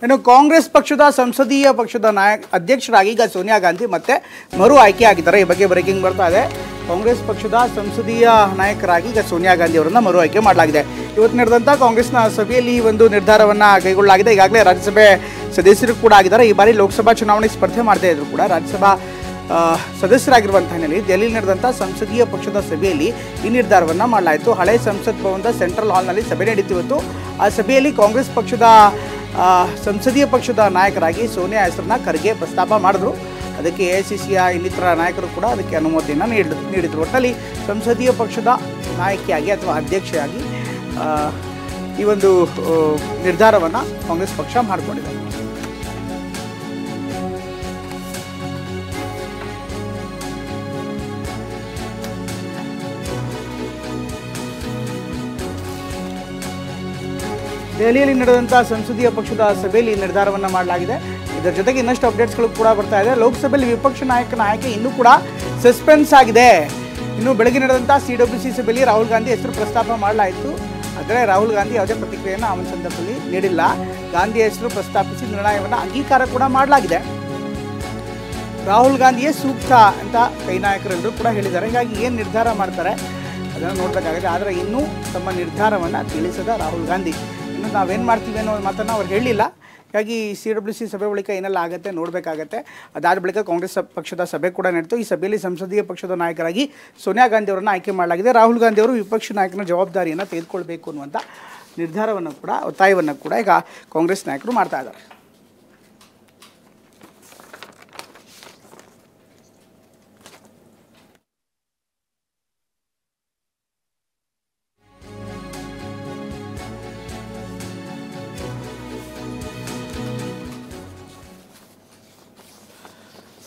ಇನ್ನು ಕಾಂಗ್ರೆಸ್ ಪಕ್ಷದ ಸಂಸದೀಯ ಪಕ್ಷದ ಅಧ್ಯಕ್ಷರಾಗಿ ಈಗ ಸೋನಿಯಾ ಗಾಂಧಿ ಮತ್ತೆ ಮರು ಆಯ್ಕೆ ಆಗಿದ್ದಾರೆ. ಈ ಬಗ್ಗೆ ಬ್ರೇಕಿಂಗ್ ಬರ್ತಾ ಇದೆ. ಕಾಂಗ್ರೆಸ್ ಪಕ್ಷದ ಸಂಸದೀಯ ನಾಯಕರಾಗಿ ಈಗ ಸೋನಿಯಾ ಗಾಂಧಿ ಅವರನ್ನ ಮರು ಆಯ್ಕೆ ಮಾಡಲಾಗಿದೆ. ಇವತ್ತು ನಡೆದಂಥ ಕಾಂಗ್ರೆಸ್ನ ಸಭೆಯಲ್ಲಿ ಈ ಒಂದು ನಿರ್ಧಾರವನ್ನು ಕೈಗೊಳ್ಳಲಾಗಿದೆ. ಈಗಾಗಲೇ ರಾಜ್ಯಸಭೆ ಸದಸ್ಯರು ಕೂಡ ಆಗಿದ್ದಾರೆ. ಈ ಬಾರಿ ಲೋಕಸಭಾ ಚುನಾವಣೆ ಸ್ಪರ್ಧೆ ಮಾಡದೇ ಇದ್ರು ಕೂಡ ರಾಜ್ಯಸಭಾ ಸದಸ್ಯರಾಗಿರುವಂಥ ಹಿನ್ನೆಲೆಯಲ್ಲಿ ದೆಹಲಿಯಲ್ಲಿ ನಡೆದಂಥ ಸಂಸದೀಯ ಪಕ್ಷದ ಸಭೆಯಲ್ಲಿ ಈ ನಿರ್ಧಾರವನ್ನು ಮಾಡಲಾಯಿತು. ಹಳೆ ಸಂಸತ್ ಭವನದ ಸೆಂಟ್ರಲ್ ಹಾಲ್ನಲ್ಲಿ ಸಭೆ ನಡೀತು ಇವತ್ತು. ಆ ಸಭೆಯಲ್ಲಿ ಕಾಂಗ್ರೆಸ್ ಪಕ್ಷದ ಸಂಸದೀಯ ಪಕ್ಷದ ನಾಯಕರಾಗಿ ಸೋನಿಯಾ ಹೆಸರನ್ನ ಖರ್ಗೆ ಪ್ರಸ್ತಾಪ ಮಾಡಿದ್ರು. ಅದಕ್ಕೆ ಎಐಸಿಸಿಯ ಇನ್ನಿತರ ನಾಯಕರು ಕೂಡ ಅದಕ್ಕೆ ಅನುಮತಿಯನ್ನು ನೀಡಿದರು. ಒಟ್ಟಲ್ಲಿ ಸಂಸದೀಯ ಪಕ್ಷದ ನಾಯಕಿಯಾಗಿ ಅಥವಾ ಅಧ್ಯಕ್ಷೆಯಾಗಿ ಈ ಒಂದು ನಿರ್ಧಾರವನ್ನು ಕಾಂಗ್ರೆಸ್ ಪಕ್ಷ ಮಾಡಿಕೊಂಡಿದೆ. ದೆಹಲಿಯಲ್ಲಿ ನಡೆದಂಥ ಸಂಸದೀಯ ಪಕ್ಷದ ಸಭೆಯಲ್ಲಿ ನಿರ್ಧಾರವನ್ನು ಮಾಡಲಾಗಿದೆ. ಇದರ ಜೊತೆಗೆ ಇನ್ನಷ್ಟು ಅಪ್ಡೇಟ್ಸ್ಗಳು ಕೂಡ ಬರ್ತಾ ಇದೆ. ಲೋಕಸಭೆಯಲ್ಲಿ ವಿಪಕ್ಷ ನಾಯಕನ ಆಯ್ಕೆ ಇನ್ನೂ ಕೂಡ ಸಸ್ಪೆನ್ಸ್ ಆಗಿದೆ. ಇನ್ನು ಬೆಳಗ್ಗೆ ನಡೆದಂಥ CWC ಸಭೆಯಲ್ಲಿ ರಾಹುಲ್ ಗಾಂಧಿ ಹೆಸರು ಪ್ರಸ್ತಾಪ ಮಾಡಲಾಯಿತು. ಆದರೆ ರಾಹುಲ್ ಗಾಂಧಿ ಯಾವುದೇ ಪ್ರತಿಕ್ರಿಯೆಯನ್ನು ಆ ಒಂದು ಸಂದರ್ಭದಲ್ಲಿ ನೀಡಿಲ್ಲ. ಗಾಂಧಿ ಹೆಸರು ಪ್ರಸ್ತಾಪಿಸಿ ನಿರ್ಣಯವನ್ನು ಅಂಗೀಕಾರ ಕೂಡ ಮಾಡಲಾಗಿದೆ. ರಾಹುಲ್ ಗಾಂಧಿಯೇ ಸೂಕ್ತ ಅಂತ ಕೈ ನಾಯಕರೆಲ್ಲರೂ ಕೂಡ ಹೇಳಿದ್ದಾರೆ. ಹೀಗಾಗಿ ಏನು ನಿರ್ಧಾರ ಮಾಡ್ತಾರೆ ಅದನ್ನು ನೋಡಬೇಕಾಗಿದೆ. ಆದರೆ ಇನ್ನೂ ತಮ್ಮ ನಿರ್ಧಾರವನ್ನು ತಿಳಿಸದ ರಾಹುಲ್ ಗಾಂಧಿ ಇನ್ನು ನಾವೇನು ಮಾಡ್ತೀವಿ ಅನ್ನೋ ಮಾತನ್ನು ಅವ್ರು ಹೇಳಿಲ್ಲ. ಹೀಗಾಗಿ CWC ಸಭೆ ಬಳಿಕ ಏನೆಲ್ಲ ಆಗುತ್ತೆ ನೋಡಬೇಕಾಗತ್ತೆ. ಅದಾದ ಬಳಿಕ ಕಾಂಗ್ರೆಸ್ ಪಕ್ಷದ ಸಭೆ ಕೂಡ ನಡೆಯಿತು. ಈ ಸಭೆಯಲ್ಲಿ ಸಂಸದೀಯ ಪಕ್ಷದ ನಾಯಕರಾಗಿ ಸೋನಿಯಾ ಗಾಂಧಿ ಅವರನ್ನು ಆಯ್ಕೆ ಮಾಡಲಾಗಿದೆ. ರಾಹುಲ್ ಗಾಂಧಿ ಅವರು ವಿಪಕ್ಷ ನಾಯಕನ ಜವಾಬ್ದಾರಿಯನ್ನು ತೆಗೆದುಕೊಳ್ಬೇಕು ಅನ್ನುವಂಥ ನಿರ್ಧಾರವನ್ನು ಕೂಡ ಒತ್ತಾಯವನ್ನು ಕೂಡ ಈಗ ಕಾಂಗ್ರೆಸ್ ನಾಯಕರು ಮಾಡ್ತಾ ಇದ್ದಾರೆ.